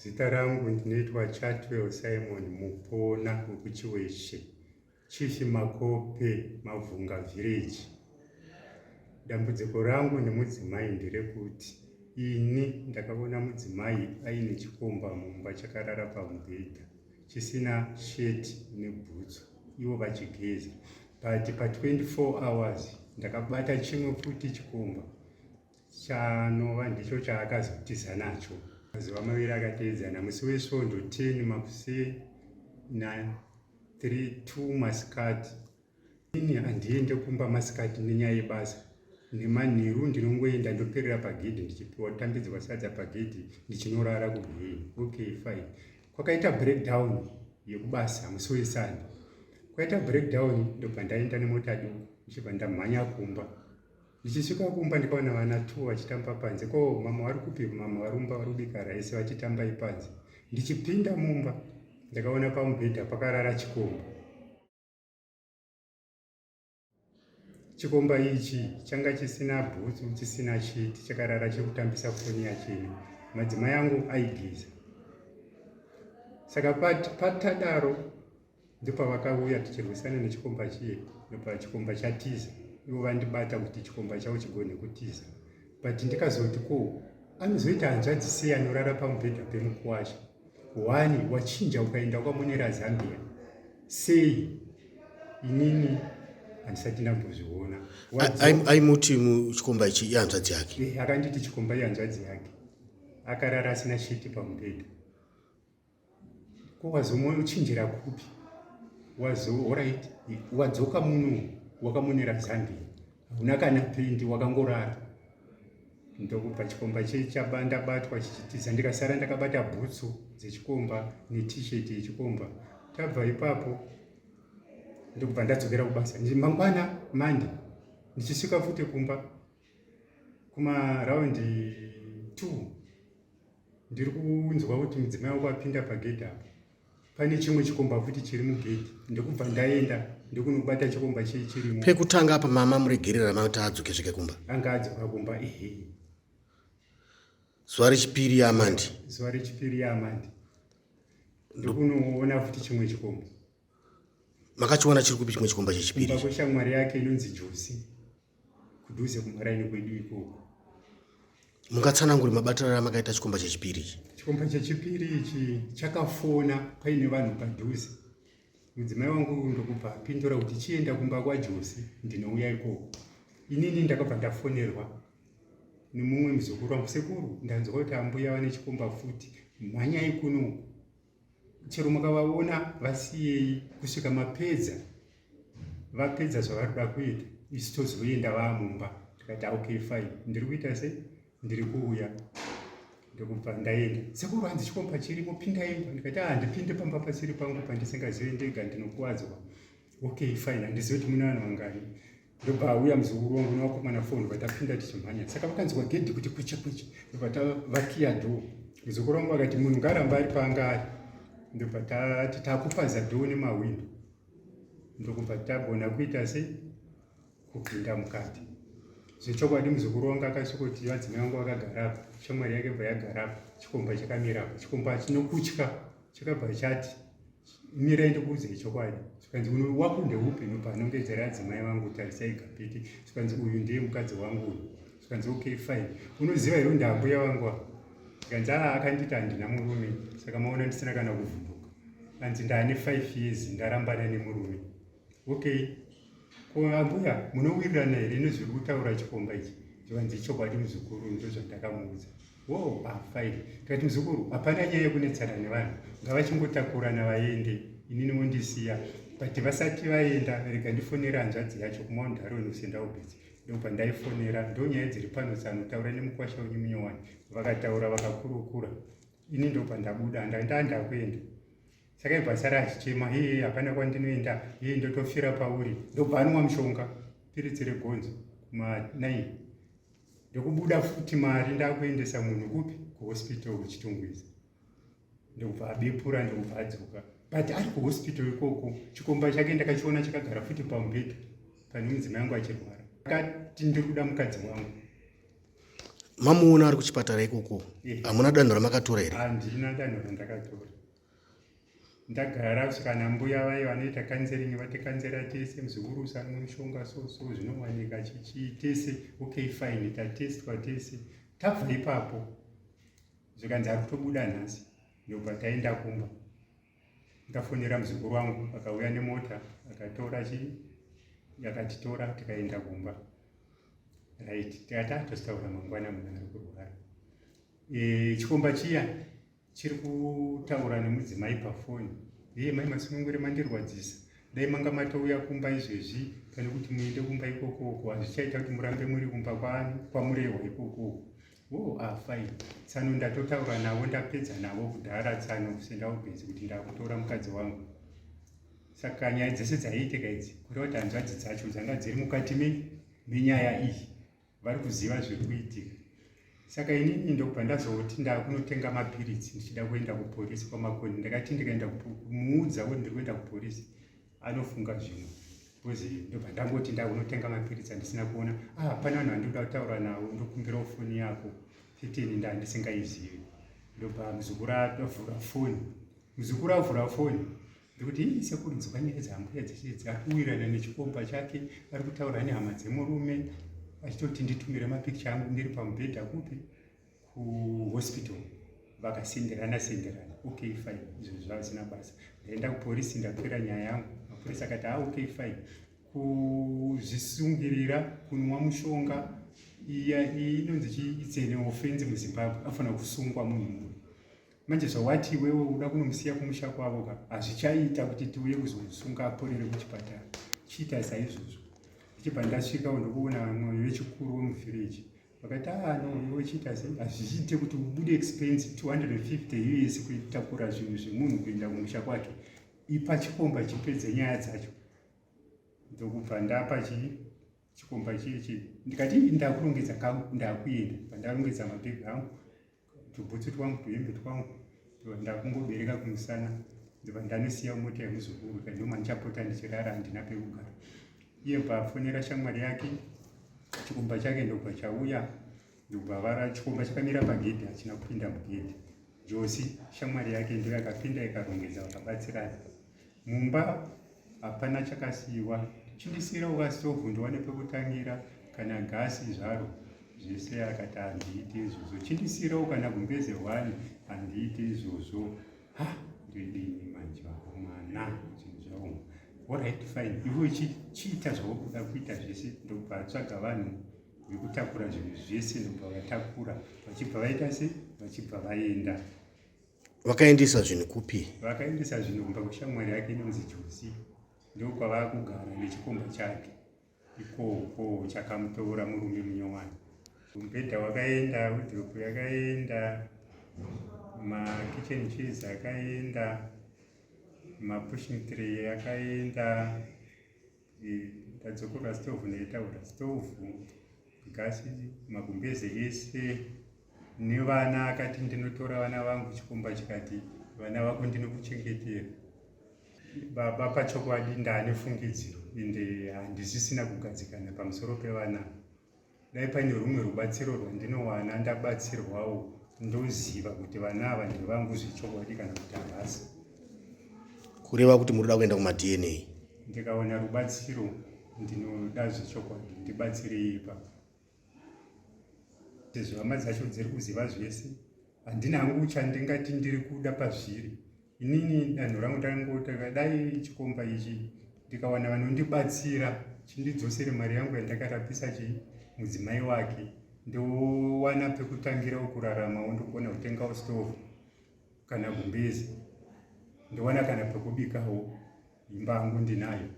Zita rangu ndinoitwa VaChartwell Simon Mupona wekuChiweshe, chief Makope Mavhunga village. Dambudziko rangu nemudzimai nderekuti ini ndakaona mudzimai aine chikomba mumba chakarara pamubhedha chisina sheti nebhutsu, ivo vachigeza. But pa 24 hours ndakabata chimwe futi chikomba chanova ndicho chaakazotiza nacho. Mazuva maviri akateedzana, musi wesvondo 10 makusei na 2 masikati. Ini handiende kumba masikati nenyaya yebasa. Nemanheru ndinongoenda ndoperera pagedhi ndichipiwa kutambidzwa sadza pagedhi ndichinorara kugeni. Okay, fine. Kwakaita breakdown yekubasa musi wesande. Kwaita breakdown ndobva ndaenda nemota duku ndichibva ndamhanya kumba. Ndichisvika kumba ndikaona vana 2 vachitamba panze. Ko mama vari kupi? Mama varumba vari kubika raisi vachitamba ipanze. Ndichipinda mumba ndakaona pamubhedha pakarara chikomba. Chikomba ichi changa chisina bhutsu, chisina sheti, chakarara chekutambisa foni yachena. Madzimai angu aigeza. Saka patadaro ndopavakauya tichirwisana nechikomba chiye, ndopachikomba chatiza. Ivo vandibata kuti chikomba chavo chigone kutiza. But ndikazoti ko anozoita hanzvadzi sei anorara pamubhedha pemukuwasha. Wani wachinja ukaenda kwamunera Zambia. Sei inini handisati ndambozviona. Aimuti muchikomba ichi ihanzvadzi yake? Akanditi chikomba ihanzvadzi yake. Akarara asina shiti pamubhedha. Ko wazomochinjira kupi? Alright, wadzoka muno wakamonera Zambia, una kana pendi wakangorara. Ndokupa chikomba ndabatwa chichitiza, ndikasara ndakabata bhutsu dzechikomba netisheti yechikomba. Tabva ipapo ndokubva ndadzokera kubasa. Mangwana mande ndichisvika futi kumba kumaraundi 2 ndiri kunzwa kuti mudzimai wako apinda pagedhi apo. Pane chimwe chikomba futi chiri mugedhi. Ndokubva ndaenda ndokunobata chikomba chirimo. Pekutanga apa mama muregerera kuti adzoke svike kumba? Anga adzoka kumba Zuva rechipiri yaamandi? Zuva rechipiri yaamandi ndokunoona futi chimwe chikomba. Makachiona chiri kupi chimwe chikomba chechipiri? Kumba kweshamwari yake inonzi Josi, kudhuze kumaraini kwedu ikoko. Mungatsanangura mabatiriro amakaita chikomba chechipiri ichi? Chikomba chechipiri ichi chakafona paine vanhu padhuze. Mudzimai wangu ndokubva apindura kuti chienda kumba kwaJosi ndinouya ikoko. Inini ndakabva ndafonerwa nemumwe muzukuru wangu, sekuru ndanzwa kuti ambuya vane chikomba futi, mhanyai kuno. Chero mukavaona vasiyei kusvika vapedza zvavari kuda kuita, isu tozoenda vaamumba. Tikati okay fine, ndiri kuita sei? Ndiri kuuya. Ndokubva ndaenda. Sekuru hanzi chikomba chirimo, pinda imba. Ndikati handipinde pamba pasiri pangu pandisingazivi ndega ndinokuwadzwa. Okay fine, handizivi kuti muna vanhu vangani. Ndobva auya muzukuru wangu nevakomana 4 vatapinda tichimhanya. Saka vakanzwa gedhi kuti kwicha kwicha. Ndobva tavakiya dhoo. Muzukuru wangu akati munhu ngaramba ari paanga ari. Ndobva tati takupaza dhoo nemawindo. Ndokubva tagona kuita sei? Kupinda mukati. Zvechokwadi muzukuru wangu akasvikoti vadzimai vangu vakagara apo, shamwari yake bva yagara apo, chikomba chakamira apo. Chikomba chinokutya chakabva chati mirai ndikuudzei chokwadi. Zvikanzi wako ndeupi? Ndobva anongedzera adzimai vangu, tarisai gapiti. Zvikanzi uyu ndiye mukadzi wangu uyu. Zvikanzi okay fine, unoziva here ndambuya vangu apa? Zvikanzi akanditi handina murume, saka maona ndisina kana kuvhunduka. Anzi ndaane 5 years ndarambana nemurume. Okay, ko ambuya munowirirana here nezviri kutaura chikomba ichi? Zvikanzi chokwadi muzukuru, ndozvandakamuudza. Fine. Tikati muzukuru, hapana nyaya yekunetsana nevanhu, ngavachingotakurana vaende, inini mondisiya. But vasati vaenda, rega ndifonera hanzvadzi yacho kuMount Haroni kuSendauBridge. Ndobva ndaifonera, ndo nyaya dziri pano dzanotaura nemukwasha wenyuminyowani. Vakataura vakakurukura. Ini ndobva ndabuda, ndakuenda. Saka ibva sara achichema, hapana kwandinoenda, ndotofira pauri. Ndobva anwa mushonga, piritsi regonzo kuma9. Ndokubuda futi mari ndakuendesa munhu kupi? Kuhospital wekuChitungwiza. Ndobva abepura, ndobva adzoka. But ari kuhospital ikoko, chikomba chake ndakachiona chakagara futi pamubhedha pane mudzimai wangu achirwara. Akati ndiri kuda mukadzi wangu. mamuona ari kuchipatara ikoko hamuna danho ramakatora here? Handina danho randakatora. Ndagara kusvika nambuya vaye vanoita kanzeringi vatikanzera tese muzukuru usamwe mushonga so zvinowanika tese okay fine tatestwa tese. Tabva ipapo zvikanzi ari kutobuda nhasi ndobva taenda kumba. Ndafonera muzukuru wangu akauya nemota akatora yakatitora tikaenda kumba. Right, tatositaura mangwana munhu ari kurwara. Chikomba chiya chiri kutaura nemudzimai pafoni. Mai masunungure mandirwadzisa. Dai manga matouya kumba izvezvi pane kuti muende kumba ikoko hazvichaita kuti murambe muri kumba kwamurehwa ikoko. Fine. Tsano ndatotaura navo ndapedza navo kudhara tsano kusenda ubvezi kuti ndakutora mukadzi wangu. Saka nyaya dzese dzaiitika idzi kureva kuti hanzvadzi dzacho dzanga dziri mukati menyaya iyi vari kuziva zviri kuitika. Saka inini ndobva ndazoti ndakunotenga mapiritsi ndichida kuenda kupolisi kwaMakoni. Ndakati ndikaenda kumuudza kuti ndiri kuenda kupolisi anofunga zvimwe. Because ndobva ndangoti ndakunotenga mapiritsi handisina kuona pana vanhu vandinoda kutaura navo ndokumbirawo foni yako fitini ndandisingaizivi. Ndobva muzukuru avhura foni. Muzukuru avhura foni ndikuti sekuru nzwa nyaya dzambuya dzese ari kuwirirana nechikomba chake, ari kutaura nehama dzemurume achitoti nditumire mapikicha angu ndiri pamubhedha kupi kuhospital. Vakasenderana okay fine, izvo zvazina basa. Ndaenda kupolisi ndapera nyaya yangu. Mapurisa akati okay fine, kuzvisungirira kunwa mushonga inonzi it's an offense muZimbabwe, afanira kusungwa munhu. Manje zvawati iwewe uda kunomusiya kumusha kwavo hazvichaita kuti tiuye kuzomusunga aporere kuchipatara. Chiita saizvozvo. Ndichibva ndasvika ndokuona mwoyo wechikuru wemuvhireji vakati no iwe chiita sei, hazvichite kuti ubude expense 250 US kutakura zvinhu zvemunhu kuenda kumusha kwake. Ipa chikomba chipedze nyaya dzacho. Ndokubva ndapa chikomba chichi ndikati ndakurongedza kangu ndakuenda. Pandarongedza mabhegi angu tubhutsu twangu tuhembe twangu ndakungobereka kumusana ndobva ndanosiya mota yemuzukuru kandi ndoma ndichapota ndichirara handina pekugara. Iye pafonera shamwari yake chikomba chake ndobva chauya ndobva chikomba chakamira pagedhi hachina kupinda mugedhi. Josi shamwari yake ndiyo yakapinda ikarongedza vakabatsirana. Mumba hapana chakasiyiwa. Chindisiyirawo stovhu ndiwane pekutangira kana gasi zvaro zvese akati handiiti izvozvo. Chindisiyirawo kana gumbeze 1 handiiti izvozvo. Ndidini manje vakomana zvinhu zvavo. Alright fine, iwe chiita zvaukuda kuita zvese. Ndobva vatsvaga vanhu vekutakura zvinhu zvese ndobva vatakura. Vachibva vaita se vachibva vaenda. Vakaendesa zvinhu kupi? Vakaendesa zvinhu kumba kushamwari yake inonzi Josi. Ndokwava kugara nechikomba chake. Ikoko chakamutora murume munyowani. Mubhedha wakaenda, wardrobe yakaenda, makitchen chairs yakaenda, mapushing tray yakaenda. Ndadzokera stovhu ndaitaura stovhu, gasi, magumbeze ese. Nevana akati ndinotora vana vangu chikomba chikati vana vako ndinokuchengetera. Baba pachokwadi ndane fungidziro ende handisisina kugadzikana pamusoro pevana. Dai pane rumwe rubatsiro rwandinowana ndabatsirwawo ndoziva kuti vana ava ndevangu zvechokwadi kana kuti havasi. Kureva kuti muri kuda kuenda kumaDNA? Ndikaona rubatsiro ndinoda zvechokwadi ndibatsirei ipapo. Sezvo hama dzacho dziri kuziva zvese handina hangu chandingati ndiri kuda pazviri. Inini danho rangu ndangoti dai chikomba ichi ndikawana vanondibatsira chindidzosere mari yangu yandakarapisa mudzimai wake ndowana pekutangirawo kuraramawo ndogona kutengawo stovhu kana gumbezi ndowana kana pekubikawo imba yangu ndinayo.